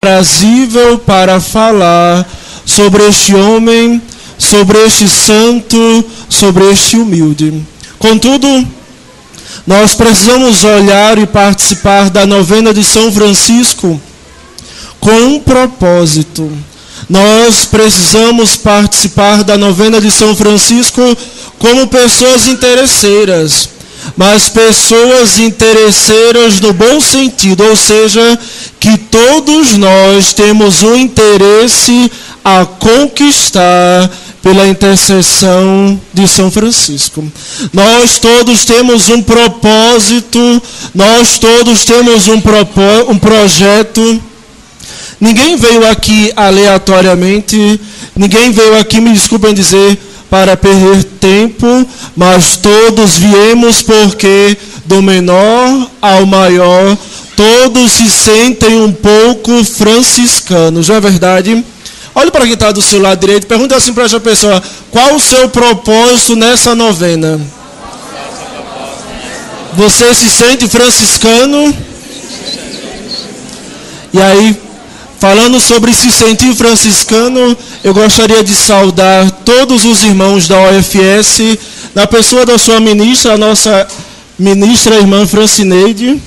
aprazível para falar sobre este homem, sobre este santo, sobre este humilde. Contudo, nós precisamos olhar e participar da novena de São Francisco com um propósito. Nós precisamos participar da novena de São Francisco como pessoas interesseiras, mas pessoas interesseiras no bom sentido, ou seja, que todos nós temos um interesse a conquistar pela intercessão de São Francisco. Nós todos temos um propósito, nós todos temos um projeto. Ninguém veio aqui aleatoriamente, ninguém veio aqui, me desculpem dizer, para perder tempo, mas todos viemos porque do menor ao maior, todos se sentem um pouco franciscanos, não é verdade? Olhe para quem está do seu lado direito, pergunta assim para essa pessoa, qual o seu propósito nessa novena? Você se sente franciscano? E aí, falando sobre se sentir franciscano, eu gostaria de saudar todos os irmãos da OFS, na pessoa da sua ministra, a nossa ministra, a irmã Francineide,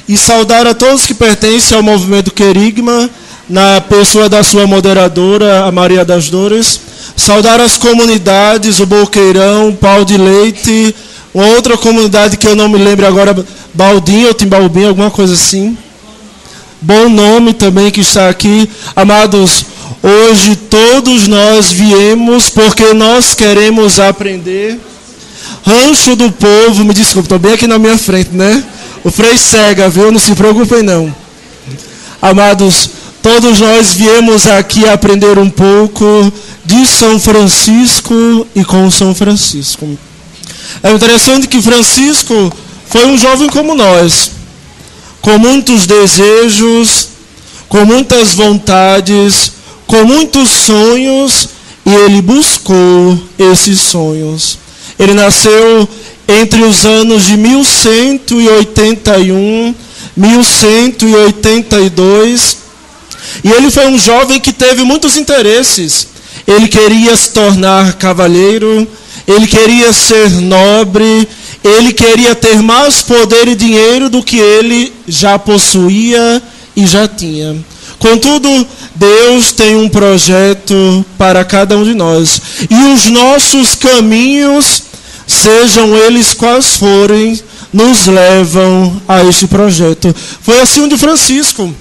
e saudar a todos que pertencem ao movimento Querigma, na pessoa da sua moderadora, a Maria das Dores, saudar as comunidades, o Boqueirão, Pau de Leite, uma outra comunidade que eu não me lembro agora, Baldinho ou Timbaubim, alguma coisa assim. Bom nome também que está aqui. Amados, hoje todos nós viemos porque nós queremos aprender. Rancho do Povo, me desculpe, estou bem aqui na minha frente, né? O Frei cega, viu? Não se preocupem não. Amados, todos nós viemos aqui aprender um pouco de São Francisco e com São Francisco. É interessante que Francisco foi um jovem como nós, com muitos desejos, com muitas vontades, com muitos sonhos, e ele buscou esses sonhos. Ele nasceu entre os anos de 1181, 1182, e ele foi um jovem que teve muitos interesses. Ele queria se tornar cavalheiro, ele queria ser nobre, ele queria ter mais poder e dinheiro do que ele já possuía e já tinha. Contudo, Deus tem um projeto para cada um de nós. E os nossos caminhos, sejam eles quais forem, nos levam a este projeto. Foi assim o de Francisco.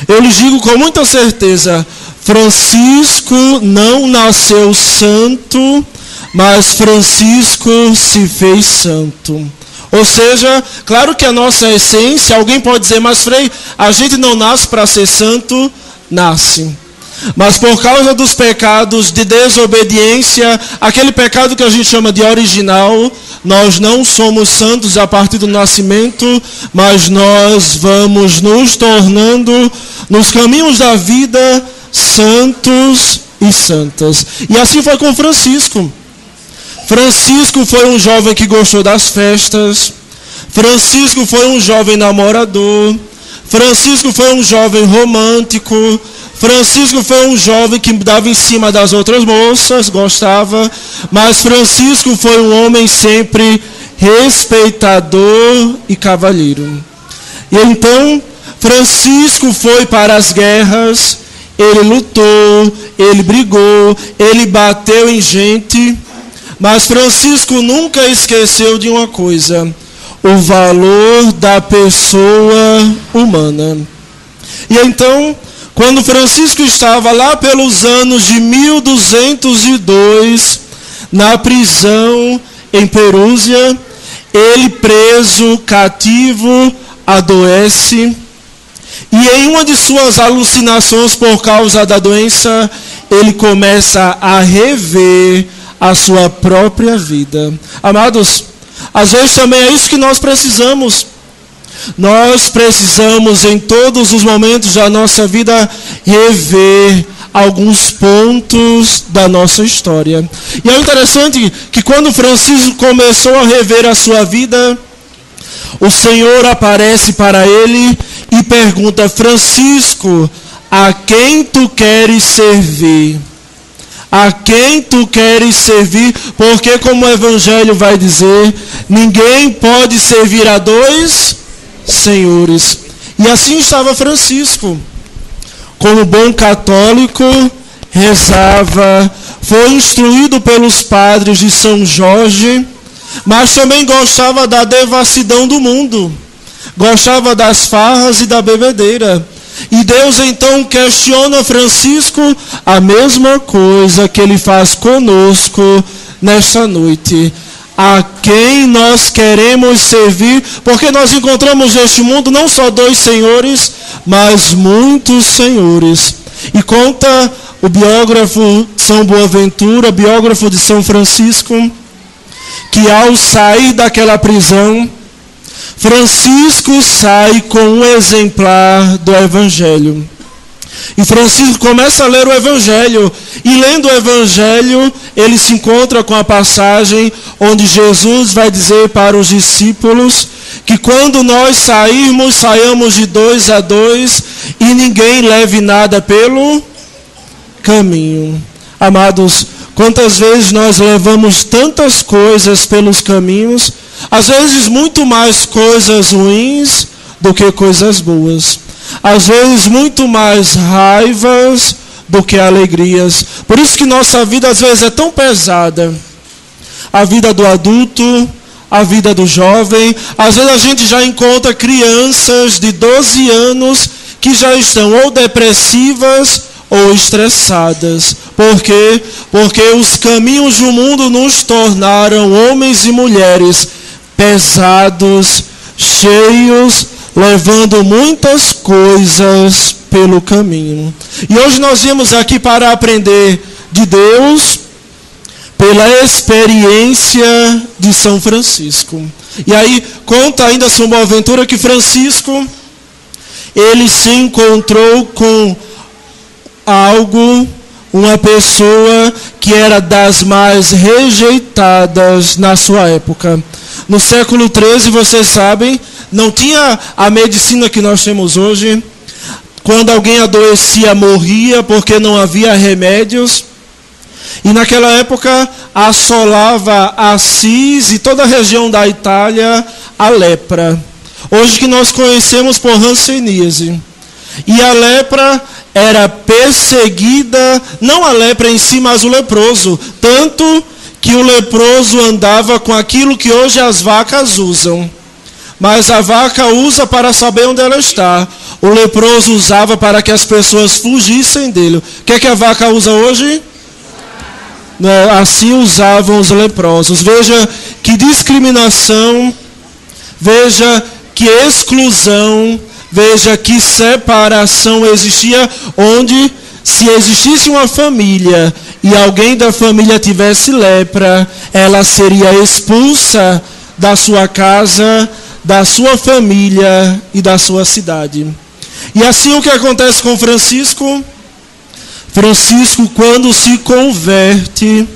Eu lhes digo com muita certeza, Francisco não nasceu santo, mas Francisco se fez santo. Ou seja, claro que a nossa essência, alguém pode dizer, mas Frei, a gente não nasce para ser santo, nasce. Mas por causa dos pecados de desobediência, aquele pecado que a gente chama de original, nós não somos santos a partir do nascimento, mas nós vamos nos tornando, nos caminhos da vida, santos e santas. E assim foi com Francisco. Francisco foi um jovem que gostou das festas. Francisco foi um jovem namorador. Francisco foi um jovem romântico. Francisco foi um jovem que dava em cima das outras moças, gostava. Mas Francisco foi um homem sempre respeitador e cavalheiro. E então, Francisco foi para as guerras. Ele lutou, ele brigou, ele bateu em gente. Mas Francisco nunca esqueceu de uma coisa: o valor da pessoa humana. E então, quando Francisco estava lá pelos anos de 1202, na prisão em Perúzia, ele preso, cativo, adoece. E em uma de suas alucinações por causa da doença, ele começa a rever a sua própria vida. Amados, às vezes também é isso que nós precisamos. Nós precisamos em todos os momentos da nossa vida rever alguns pontos da nossa história. E é interessante que quando Francisco começou a rever a sua vida, o Senhor aparece para ele e pergunta: Francisco, a quem tu queres servir? A quem tu queres servir? Porque, como o Evangelho vai dizer, ninguém pode servir a dois senhores. E assim estava Francisco. Como bom católico, rezava, foi instruído pelos padres de São Jorge, mas também gostava da devassidão do mundo, gostava das farras e da bebedeira. E Deus então questiona Francisco a mesma coisa que ele faz conosco nesta noite. A quem nós queremos servir? Porque nós encontramos neste mundo não só dois senhores, mas muitos senhores. E conta o biógrafo São Boaventura, biógrafo de São Francisco, que ao sair daquela prisão, Francisco sai com um exemplar do Evangelho. E Francisco começa a ler o Evangelho. E lendo o Evangelho, ele se encontra com a passagem onde Jesus vai dizer para os discípulos que quando nós sairmos, saiamos de 2 a 2 e ninguém leve nada pelo caminho. Amados, quantas vezes nós levamos tantas coisas pelos caminhos, às vezes muito mais coisas ruins do que coisas boas. Às vezes muito mais raivas do que alegrias. Por isso que nossa vida às vezes é tão pesada. A vida do adulto, a vida do jovem. Às vezes a gente já encontra crianças de 12 anos que já estão ou depressivas ou estressadas. Por quê? Porque os caminhos do mundo nos tornaram homens e mulheres pesados, cheios, levando muitas coisas pelo caminho. E hoje nós viemos aqui para aprender de Deus pela experiência de São Francisco. E aí conta ainda São Boaventura que Francisco, ele se encontrou com algo, uma pessoa que era das mais rejeitadas na sua época. No século XIII, vocês sabem, não tinha a medicina que nós temos hoje. Quando alguém adoecia, morria porque não havia remédios. E naquela época assolava Assis e toda a região da Itália a lepra. Hoje que nós conhecemos por hanseníase. E a lepra era perseguida, não a lepra em si, mas o leproso. Tanto que o leproso andava com aquilo que hoje as vacas usam. Mas a vaca usa para saber onde ela está. O leproso usava para que as pessoas fugissem dele. O que é que a vaca usa hoje? Assim usavam os leprosos. Veja que discriminação, veja que exclusão, veja que separação existia, onde se existisse uma família e alguém da família tivesse lepra, ela seria expulsa da sua casa, da sua família e da sua cidade. E assim o que acontece com Francisco? Francisco, quando se converte,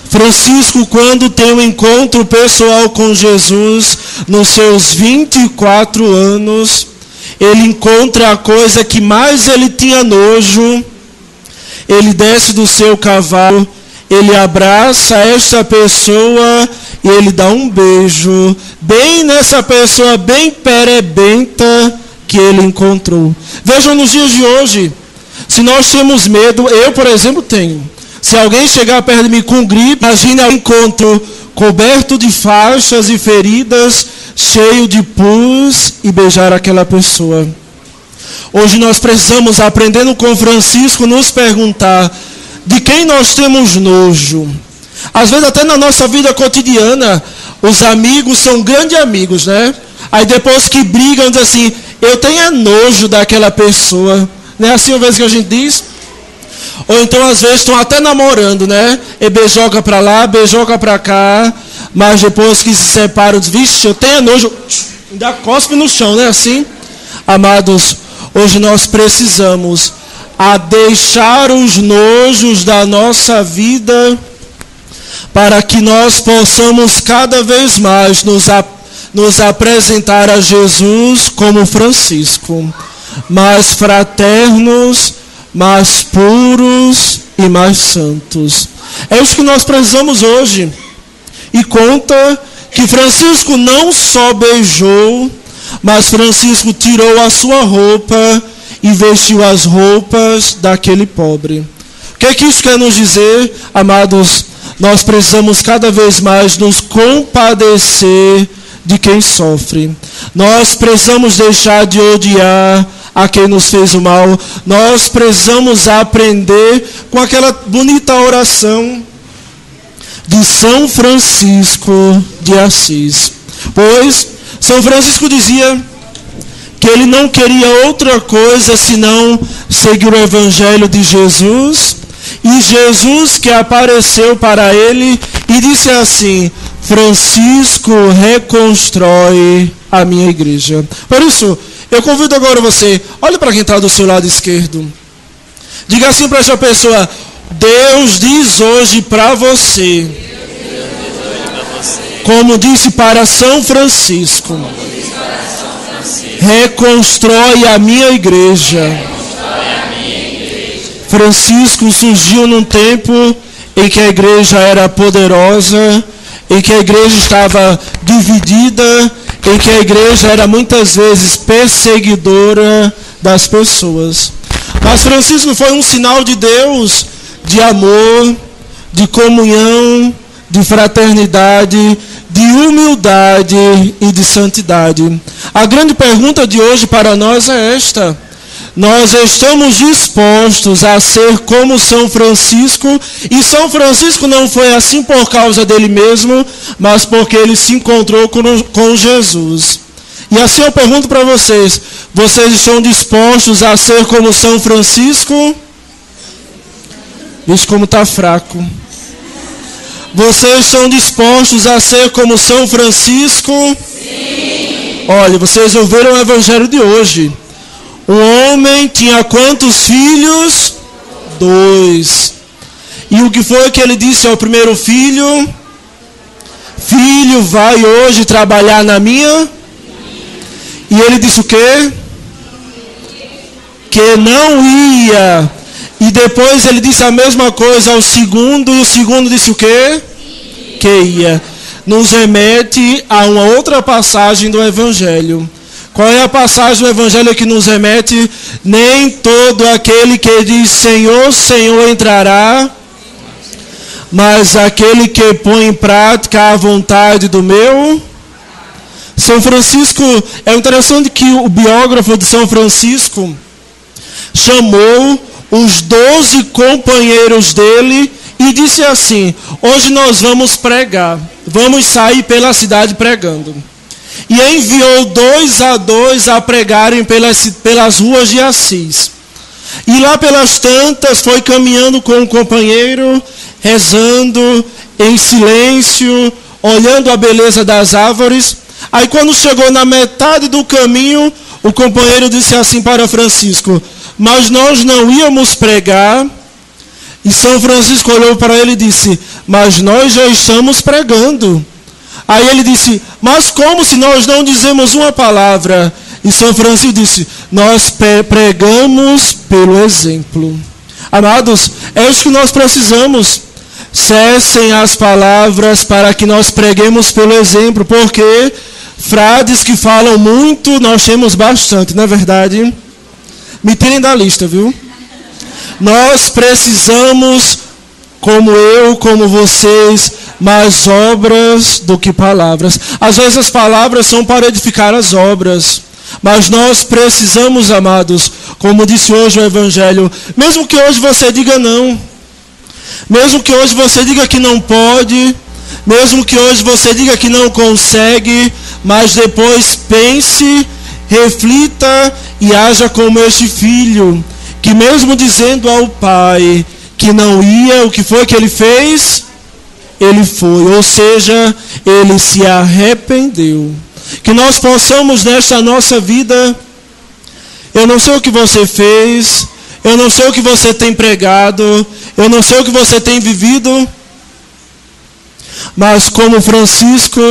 Francisco, quando tem um encontro pessoal com Jesus, nos seus 24 anos, ele encontra a coisa que mais ele tinha nojo. Ele desce do seu cavalo, ele abraça esta pessoa e ele dá um beijo, bem nessa pessoa, bem perebenta que ele encontrou. Vejam nos dias de hoje, se nós temos medo, eu, por exemplo, tenho. Se alguém chegar perto de mim com gripe, imagine um encontro coberto de faixas e feridas, cheio de pus, e beijar aquela pessoa. Hoje nós precisamos, aprendendo com Francisco, nos perguntar de quem nós temos nojo. Às vezes até na nossa vida cotidiana, os amigos são grandes amigos, né? Aí depois que brigam, dizem assim, eu tenho nojo daquela pessoa. Não é assim uma vez que a gente diz? Ou então às vezes estão até namorando, né? E beijoca para lá, beijoca para cá, mas depois que se separam, diz, vixe, eu tenho nojo, ainda cospe no chão, né? Assim, amados, hoje nós precisamos deixar os nojos da nossa vida para que nós possamos cada vez mais nos apresentar a Jesus como Francisco, mais fraternos, mais puros e mais santos. É isso que nós precisamos hoje. E conta que Francisco não só beijou, mas Francisco tirou a sua roupa e vestiu as roupas daquele pobre. O que é que isso quer nos dizer, amados? Nós precisamos cada vez mais nos compadecer de quem sofre. Nós precisamos deixar de odiar a quem nos fez o mal. Nós precisamos aprender com aquela bonita oração de São Francisco de Assis. Pois São Francisco dizia que ele não queria outra coisa senão seguir o Evangelho de Jesus, e Jesus que apareceu para ele e disse assim: Francisco reconstrói a minha igreja. Por isso, eu convido agora você, olhe para quem está do seu lado esquerdo. Diga assim para essa pessoa: Deus diz hoje para você, como disse para São Francisco, reconstrói a minha igreja. Francisco surgiu num tempo em que a igreja era poderosa, em que a igreja estava dividida, em que a igreja era muitas vezes perseguidora das pessoas. Mas Francisco foi um sinal de Deus, de amor, de comunhão, de fraternidade, de humildade e de santidade. A grande pergunta de hoje para nós é esta: nós estamos dispostos a ser como São Francisco? E São Francisco não foi assim por causa dele mesmo, mas porque ele se encontrou com Jesus. E assim eu pergunto para vocês: vocês estão dispostos a ser como São Francisco? Vixe, como está fraco. Vocês estão dispostos a ser como São Francisco? Sim. Olha, vocês ouviram o evangelho de hoje. Um homem tinha quantos filhos? 2. E o que foi que ele disse ao primeiro filho? Filho, vai hoje trabalhar na minha? E ele disse o quê? Que não ia. E depois ele disse a mesma coisa ao segundo, e o segundo disse o quê? Que ia. Nos remete a uma outra passagem do Evangelho. Qual é a passagem do Evangelho que nos remete? Nem todo aquele que diz Senhor, Senhor entrará, mas aquele que põe em prática a vontade do meu. São Francisco, é interessante que o biógrafo de São Francisco chamou os 12 companheiros dele e disse assim: hoje nós vamos pregar, vamos sair pela cidade pregando. E enviou 2 a 2 a pregarem pelas ruas de Assis. E lá pelas tantas foi caminhando com um companheiro, rezando em silêncio, olhando a beleza das árvores. Aí quando chegou na metade do caminho, o companheiro disse assim para Francisco: mas nós não íamos pregar? E São Francisco olhou para ele e disse: mas nós já estamos pregando. Aí ele disse: mas como se nós não dizemos uma palavra? E São Francisco disse: nós pregamos pelo exemplo. Amados, é isso que nós precisamos. Cessem as palavras para que nós preguemos pelo exemplo, porque frades que falam muito, nós temos bastante, não é verdade? Me tirem da lista, viu? Nós precisamos, como eu, como vocês, mais obras do que palavras. Às vezes as palavras são para edificar as obras, mas nós precisamos, amados, como disse hoje o Evangelho, mesmo que hoje você diga não, mesmo que hoje você diga que não pode, mesmo que hoje você diga que não consegue, mas depois pense, reflita e haja como este filho, que mesmo dizendo ao pai que não ia, o que foi que ele fez? Ele foi, ou seja, ele se arrependeu. Que nós possamos nesta nossa vida, eu não sei o que você fez, eu não sei o que você tem pregado, eu não sei o que você tem vivido, mas como Francisco,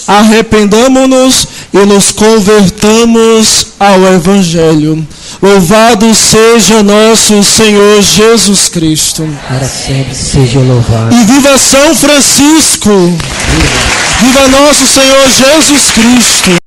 arrependamo-nos e nos convertamos ao Evangelho. Louvado seja nosso Senhor Jesus Cristo. Para sempre seja louvado. E viva São Francisco! Viva nosso Senhor Jesus Cristo!